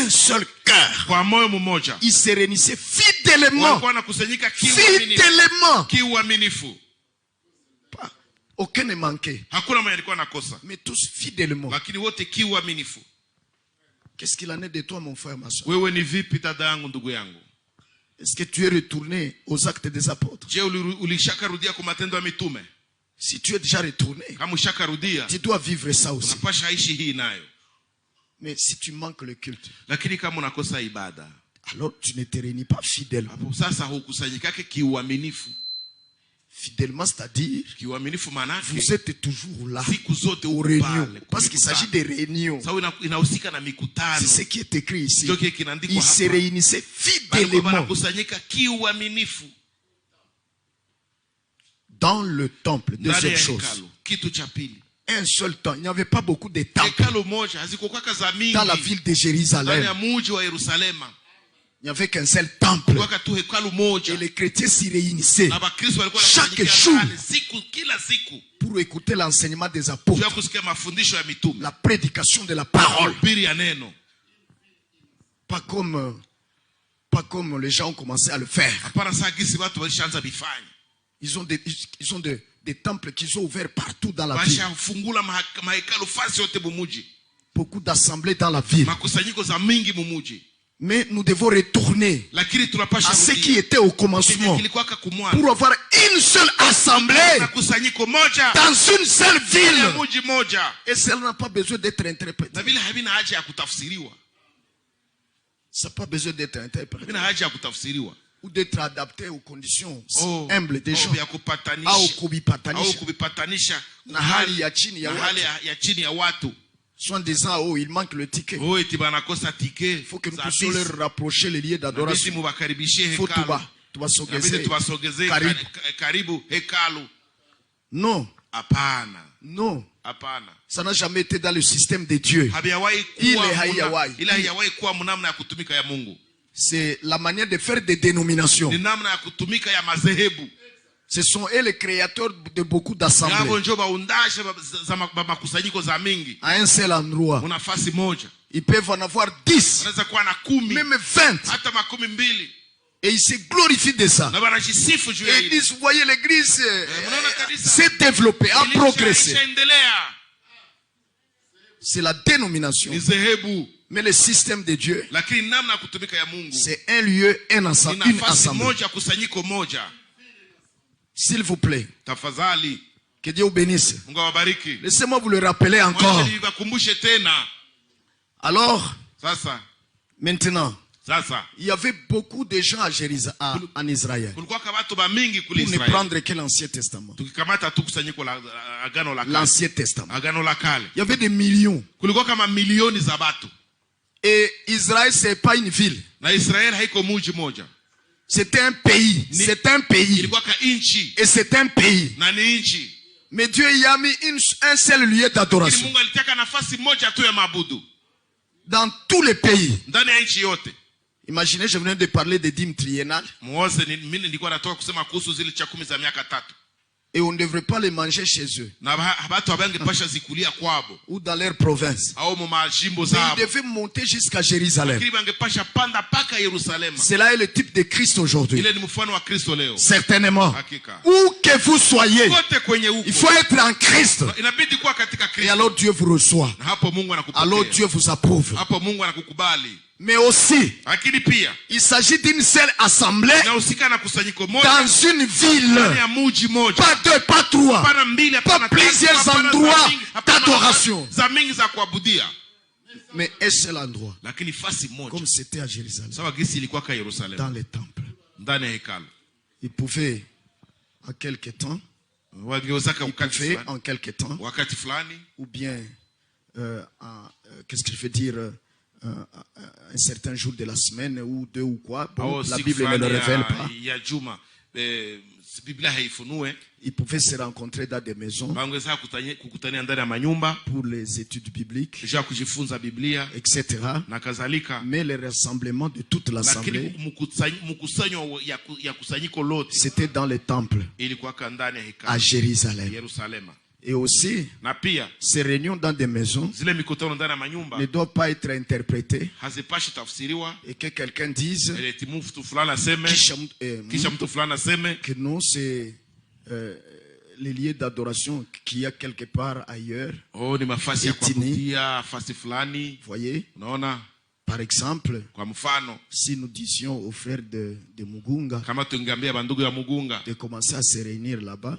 d'un seul cœur. Ils se réunissaient fidèlement. Fidèlement. Aucun ne manquait. Mais tous fidèlement. Qu'est-ce qu'il en est de toi, mon frère, ma soeur? Est-ce que tu es retourné aux actes des apôtres? Si tu es déjà retourné, tu dois vivre ça aussi. Mais si tu manques le culte, alors tu ne te réunis pas fidèlement. Fidèlement, c'est-à-dire, vous êtes toujours là, aux réunions. Parce qu'il s'agit des réunions. C'est ce qui est écrit ici. Ils se réunissaient fidèlement dans le temple. Deuxième chose. Un seul temps. Il n'y avait pas beaucoup de temples dans la ville de Jérusalem. Il n'y avait qu'un seul temple. Et les chrétiens s'y réunissaient chaque jour pour écouter l'enseignement des apôtres, la prédication de la parole. Pas comme les gens ont commencé à le faire. Ils ont des temples qu'ils ont ouverts partout dans la ville. Beaucoup d'assemblées dans la ville. Mais nous devons retourner à ce qui était au commencement pour avoir une seule assemblée dans une seule ville. Et cela n'a pas besoin d'être interprété. Ça n'a pas besoin d'être interprété ou d'être adapté aux conditions humbles des gens. Soit en disant, oh, il manque le ticket. Il faut que nous puissions leur rapprocher les lieux d'adoration. Il faut tout bas. Non. Non. Ça n'a jamais été dans le système de Dieu. C'est la manière de faire des dénominations. Ce sont eux les créateurs de beaucoup d'assemblées. À un seul endroit. Ils peuvent en avoir 10, même 20. Et ils se glorifient de ça. Et ils disent, vous voyez, l'église s'est développée, a progressé. C'est la dénomination. Mais le système de Dieu, c'est un lieu, une assemblée. S'il vous plaît, que Dieu vous bénisse. Laissez-moi vous le rappeler encore. Alors, maintenant, il y avait beaucoup de gens en Israël. Pour ne prendre que l'Ancien Testament. L'Ancien Testament. Il y avait des millions. Et Israël, ce n'est pas une ville. C'est un pays. C'est un pays. Et c'est un pays. Mais Dieu y a mis un seul lieu d'adoration. Dans tous les pays. Imaginez, je venais de parler des dîmes triennales. Et on ne devrait pas les manger chez eux. Ou dans leur province. Mais ils devaient monter jusqu'à Jérusalem. Cela est le type de Christ aujourd'hui. Certainement. Où que vous soyez, il faut être en Christ. Et alors Dieu vous reçoit. Alors Dieu vous approuve. Mais aussi, il s'agit d'une seule assemblée dans une ville. Pas deux, pas trois. Pas plusieurs endroits d'adoration. Mais un seul endroit. Comme c'était à Jérusalem. Dans les temples. Il pouvait en quelque temps. Ou bien, qu'est-ce que je veux dire? Un certain jour de la semaine ou deux ou quoi. Bon, la Bible ne le révèle pas. Ils pouvaient se rencontrer dans des maisons pour les études bibliques, etc. Mais le rassemblement de toute l'assemblée, c'était dans les temples à Jérusalem. Et aussi, ces réunions dans des maisons ne doivent pas être interprétées et que quelqu'un dise que non, c'est les lieux d'adoration qu'il y a quelque part ailleurs. Voyez? Par exemple, si nous disions aux frères de Mugunga de commencer à se réunir là-bas,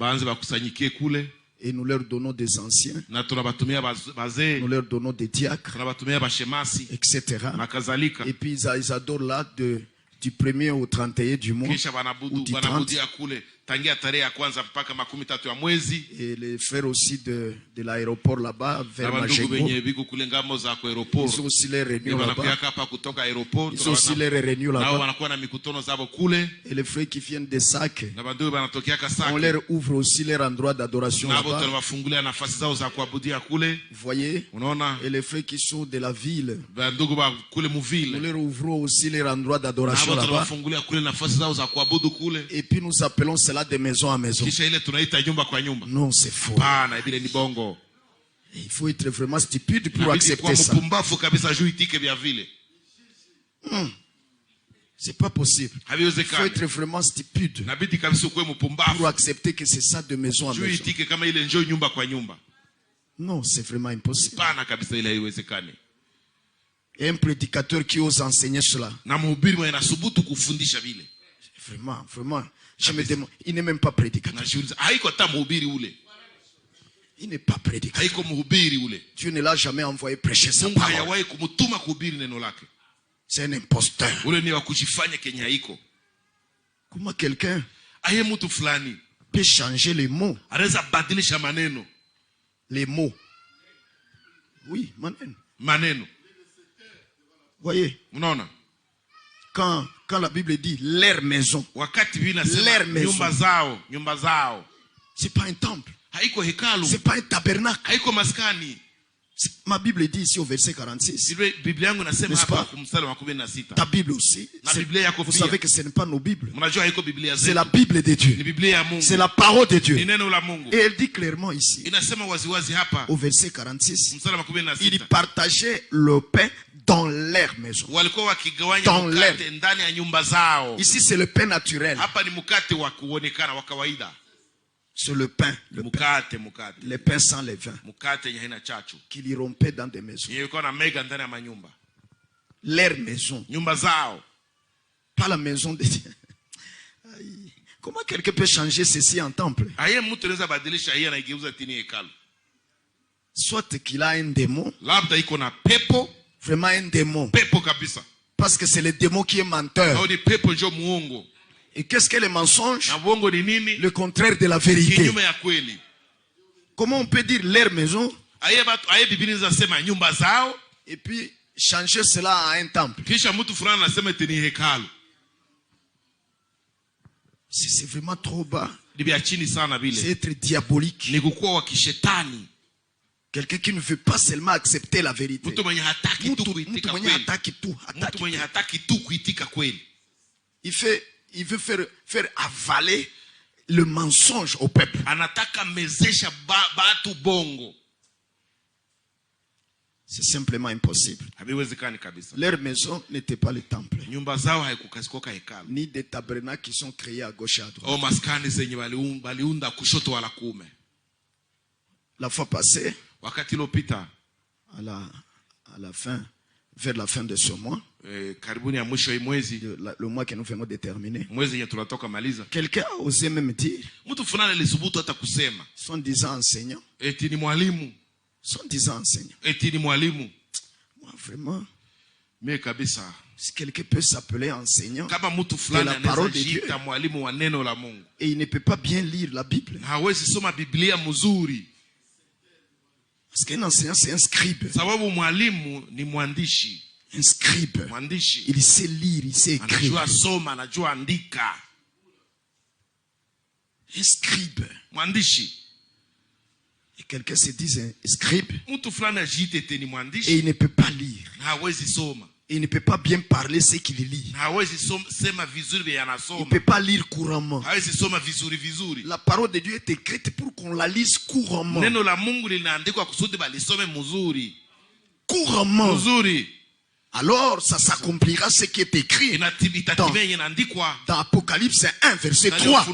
et nous leur donnons des anciens, nous leur donnons des diacres, etc. Et puis ils adorent là du 1er au 31 du mois, ou du 30. Et les frères aussi de l'aéroport là-bas, vers Majengo, ils ont aussi les réunions là-bas. Ils ont aussi les réunions là-bas. Et les frères qui viennent des sacs, on leur ouvre aussi leur endroit d'adoration là-bas. Vous voyez? Et les frères qui sont de la ville, nous leur ouvrons aussi leur endroit d'adoration là-bas. Et puis nous appelons cela de maison à maison. Non, c'est faux. Il faut être vraiment stupide pour accepter ça. C'est pas possible. Il faut être vraiment stupide pour accepter que c'est ça de maison à maison. Non, c'est vraiment impossible. Et un prédicateur qui ose enseigner cela. Vraiment, vraiment. Je me demande, il n'est même pas prédicateur. Il n'est pas prédicateur. Dieu ne l'a jamais envoyé prêcher sa parole. C'est un imposteur. Comment quelqu'un peut changer les mots? Les mots. Oui, maneno. Voyez. Quand la Bible dit leur maison, c'est pas un temple, c'est pas un tabernacle. Ma Bible dit ici au verset 46, n'est-ce pas? Ta Bible aussi. Vous savez que ce n'est pas nos Bibles, c'est la Bible de Dieu, c'est la parole de Dieu. Et elle dit clairement ici au verset 46, ils partageaient le pain dans leur maison. Dans leur. Ici c'est le pain naturel. C'est le pain, le pain sans levain, qu'il y rompait dans des maisons. Leur maison, pas la maison de Dieu. Comment quelqu'un peut changer ceci en temple? Soit qu'il a un démon, vraiment un démon, parce que c'est le démon qui est menteur. Et qu'est-ce que le mensonge? Le contraire de la vérité. Comment on peut dire leur maison et puis changer cela à un temple? C'est vraiment trop bas. C'est être diabolique. Quelqu'un qui ne veut pas seulement accepter la vérité. Il veut faire avaler le mensonge au peuple. C'est simplement impossible. Leur maison n'était pas le temple, ni des tabernacles qui sont créés à gauche et à droite. La fois passée, à la fin, vers la fin de ce mois, le mois que nous venons de terminer, quelqu'un a osé même dire, sont disant enseignant, moi vraiment, si quelqu'un peut s'appeler enseignant de la parole de Dieu et il ne peut pas bien lire la Bible, parce qu'un enseignant c'est un scribe. Un scribe, il sait lire, il sait écrire. Un scribe. Et quelqu'un se dit un scribe et il ne peut pas lire. il ne peut pas bien parler ce qu'il lit. Il ne peut pas lire couramment. La parole de Dieu est écrite pour qu'on la lise couramment. Couramment. Alors, ça s'accomplira ce qui est écrit dans Apocalypse 1, verset 3.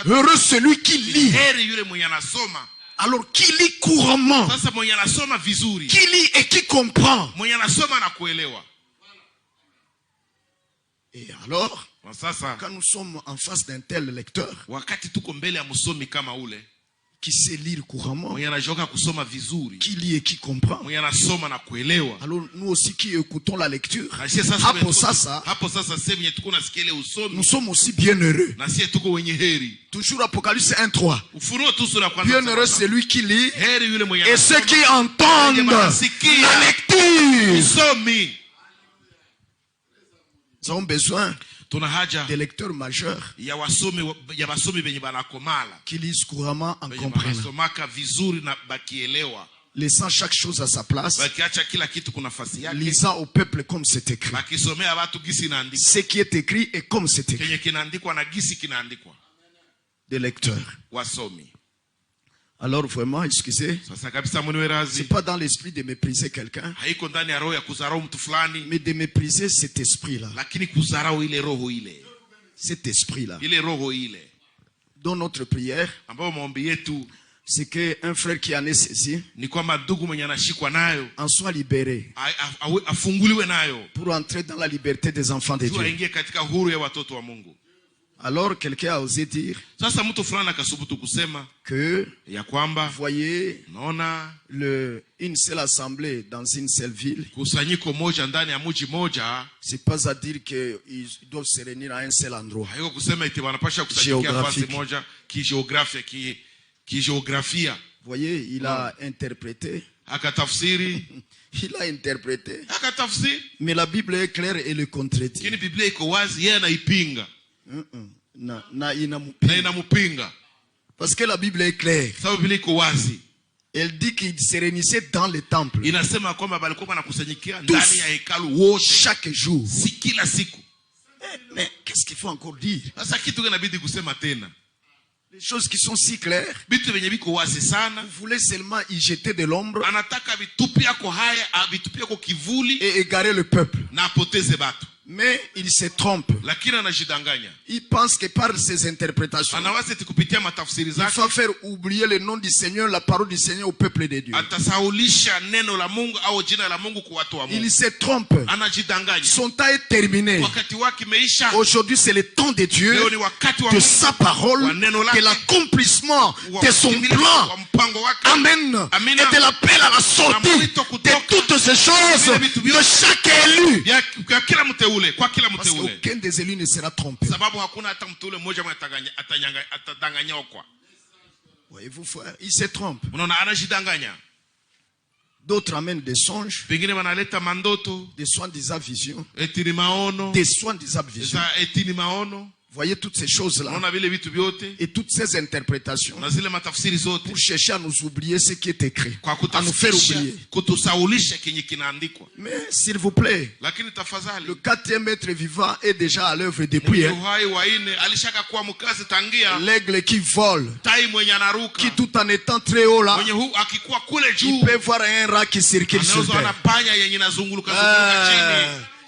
Heureux celui qui lit. Alors, qui lit couramment, qui lit et qui comprend. Et alors, quand nous sommes en face d'un tel lecteur qui sait lire couramment, qui lit et qui comprend, alors nous aussi qui écoutons la lecture, nous sommes aussi bien heureux. Toujours Apocalypse 1:3. Bien heureux celui qui lit et ceux qui entendent la lecture. Nous avons besoin des lecteurs majeurs qui lisent couramment en comprenant, laissant chaque chose à sa place, lisant au peuple comme c'est écrit. Ce qui est écrit est comme c'est écrit. Des lecteurs. Alors vraiment, excusez, c'est pas dans l'esprit de mépriser quelqu'un, mais de mépriser cet esprit-là. Cet esprit-là. Dans notre prière, c'est qu'un frère qui en est saisi en soit libéré pour entrer dans la liberté des enfants de Dieu. Alors quelqu'un a osé dire que, voyez, une seule assemblée dans une seule ville, c'est pas à dire qu'ils doivent se réunir à un seul endroit géographique. Voyez, il a interprété. Il a interprété. Mais la Bible est claire et le contredit. Parce que la Bible est claire. Elle dit qu'ils se réunissaient dans le temple tous, chaque jour. Mais qu'est-ce qu'il faut encore dire? Les choses qui sont si claires, vous voulez seulement y jeter de l'ombre et égarer le peuple. Mais il se trompe. Il pense que par ses interprétations, il va faire oublier le nom du Seigneur, la parole du Seigneur au peuple de Dieu. Il se trompe. Son temps est terminé. Aujourd'hui, c'est le temps de Dieu, de sa parole, que l'accomplissement de son plan, amen, et de l'appel à la sortie de toutes ces choses de chaque élu. Parce qu'aucun des élus ne sera trompé. Voyez-vous, frère, il se trompe. D'autres amènent des songes, des soi-disant visions, des soi-disant visions. Voyez toutes ces choses-là et toutes ces interprétations pour chercher à nous oublier ce qui est écrit, à nous faire oublier. Mais s'il vous plaît, le 4e être vivant est déjà à l'œuvre depuis. L'aigle qui vole, qui tout en étant très haut là, il peut voir un rat qui circule sur terre.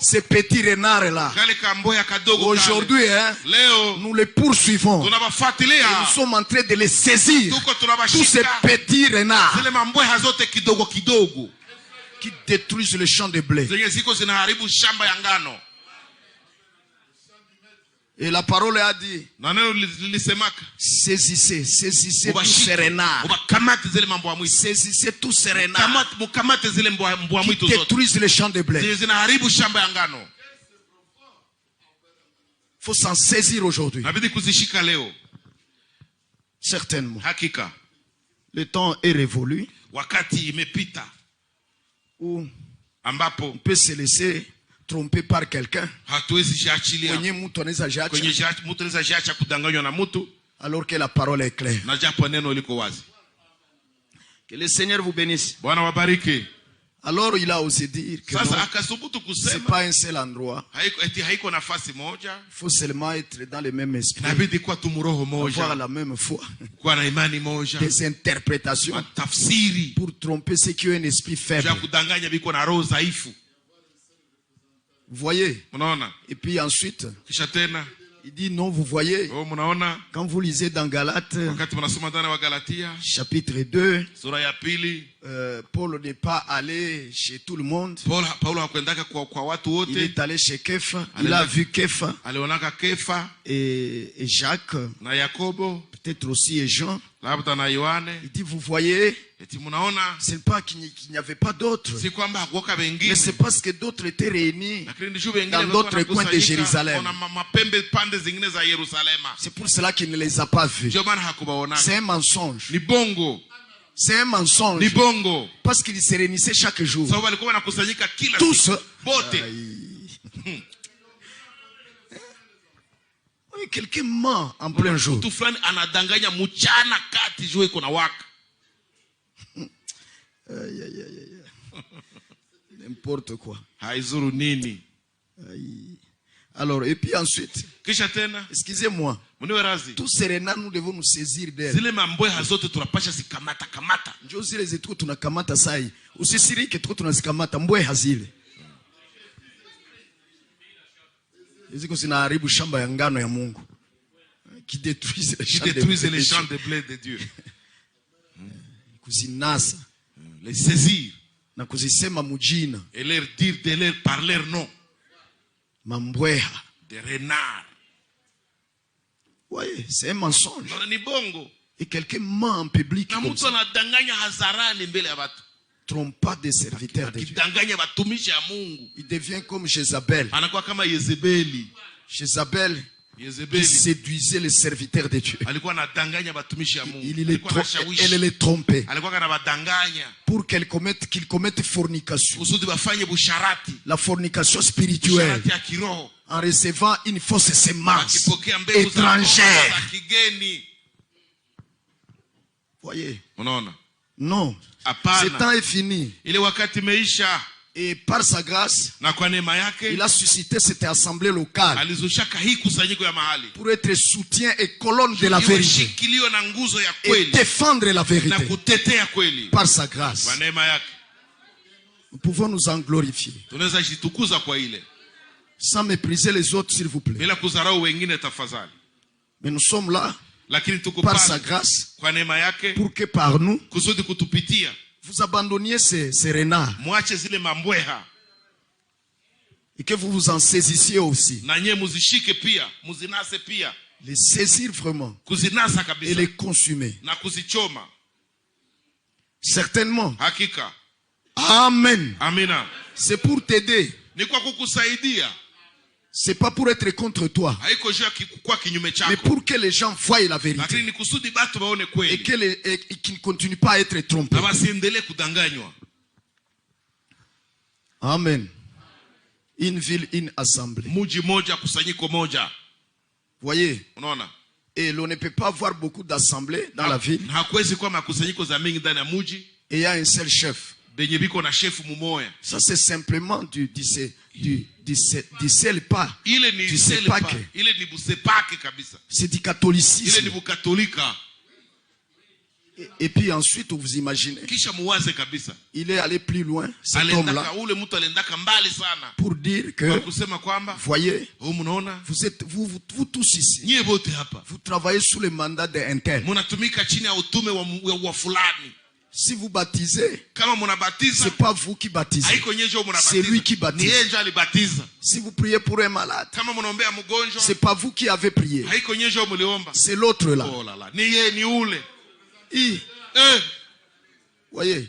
Ces petits renards là, aujourd'hui, nous les poursuivons. Et nous sommes en train de les saisir. Tous ces petits renards qui détruisent le champ de blé. Et la parole a dit, saisissez tous ces renards. Saisissez tous ces renards qui détruisent les champs de blé. Il faut s'en saisir aujourd'hui. Certainement. Le temps est révolu où on peut se laisser trompé par quelqu'un, alors que la parole est claire. Que le Seigneur vous bénisse. Alors il a osé dire que c'est pas un seul endroit. Il faut seulement être dans le même esprit, avoir la même foi, des interprétations pour tromper ceux qui ont un esprit faible. Vous voyez? Et puis ensuite, il dit non, vous voyez, quand vous lisez dans Galates, chapitre 2, Paul n'est pas allé chez tout le monde. Il est allé chez Kefa. Il a vu Kefa et Jacques, peut-être aussi et Jean. Il dit, vous voyez, ce n'est pas qu'il n'y avait pas d'autres, mais c'est parce que d'autres étaient réunis dans d'autres coins de Jérusalem. C'est pour cela qu'il ne les a pas vus. C'est un mensonge. C'est un mensonge. Parce qu'ils se réunissaient chaque jour. Tous. Quelqu'un ment en plein jour. N'importe quoi. Alors, et puis ensuite, excusez-moi, tous ces renards, nous devons nous saisir d'elles. Njozi les etuko tunakamata sai. Usisirike tuko tunazikamata mbweha zile. Ziko zinaharibu shamba ya ngano ya Mungu. Qui détruisent les champs de blé de Dieu. Kuzinasa, les saisir, na kuzisema mujina, et leur dire de leur par leur nom. Mambweha, des renards. Oui, c'est un mensonge. Et quelqu'un ment en public comme ça. Trompe pas des serviteurs de Dieu. Il devient comme Jézabel. Jézabel qui séduisait les serviteurs de Dieu. Elle les trompait pour qu'ils commettent fornication. La fornication spirituelle, en recevant une fausse semence étrangère. Voyez? Non. Ce temps est fini. Et par sa grâce, il a suscité cette assemblée locale pour être soutien et colonne de la vérité et défendre la vérité. Par sa grâce, nous pouvons nous en glorifier sans mépriser les autres, s'il vous plaît. Mais nous sommes là par sa grâce pour que par nous vous abandonniez ces renards et que vous vous en saisissiez aussi. Les saisir vraiment et les consumer. Certainement. Amen. C'est pour t'aider. C'est pas pour être contre toi, mais pour que les gens voient la vérité et qu'ils ne continuent pas à être trompés. Amen. Une ville, une assemblée. Voyez. Et l'on ne peut pas avoir beaucoup d'assemblées dans la ville. Et il y a un seul chef. Ça c'est simplement du seul pas. C'est du catholicisme. Et puis ensuite vous imaginez, il est allé plus loin, cet homme-là, pour dire que, voyez, vous tous ici, vous travaillez sous le mandat d'un tel. Si vous baptisez, c'est pas vous qui baptisez, c'est lui qui baptise. Si vous priez pour un malade, c'est pas vous qui avez prié, c'est l'autre là. Voyez.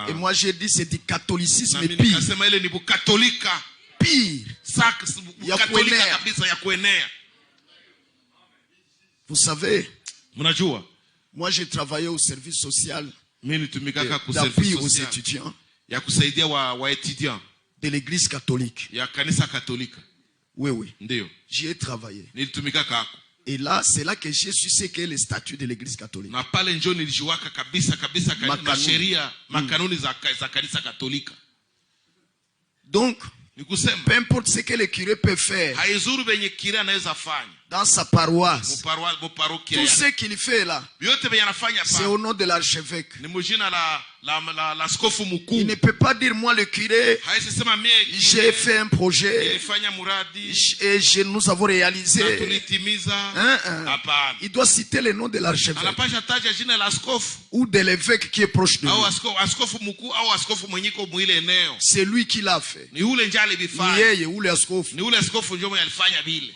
Et moi j'ai dit c'est du catholicisme pire. Pire. Vous savez, moi j'ai travaillé au service social d'appui aux étudiants de l'église catholique. Oui, oui. J'y ai travaillé. Et là, c'est là que Jésus sait quel est le statut de l'église catholique. Na pale njoo nilijiwaka kabisa sheria makanuni za kanisa Katolika. Donc, peu importe ce que le curé peut faire dans sa paroisse, tout ce qu'il fait là, c'est au nom de l'archevêque. Il ne peut pas dire, moi le curé, j'ai fait un projet et nous avons réalisé. Il doit citer le nom de l'archevêque ou de l'évêque qui est proche de lui. C'est lui qui l'a fait. Ni yeye ule askofu. Ni ule askofu ndio mwenye alifanya vile.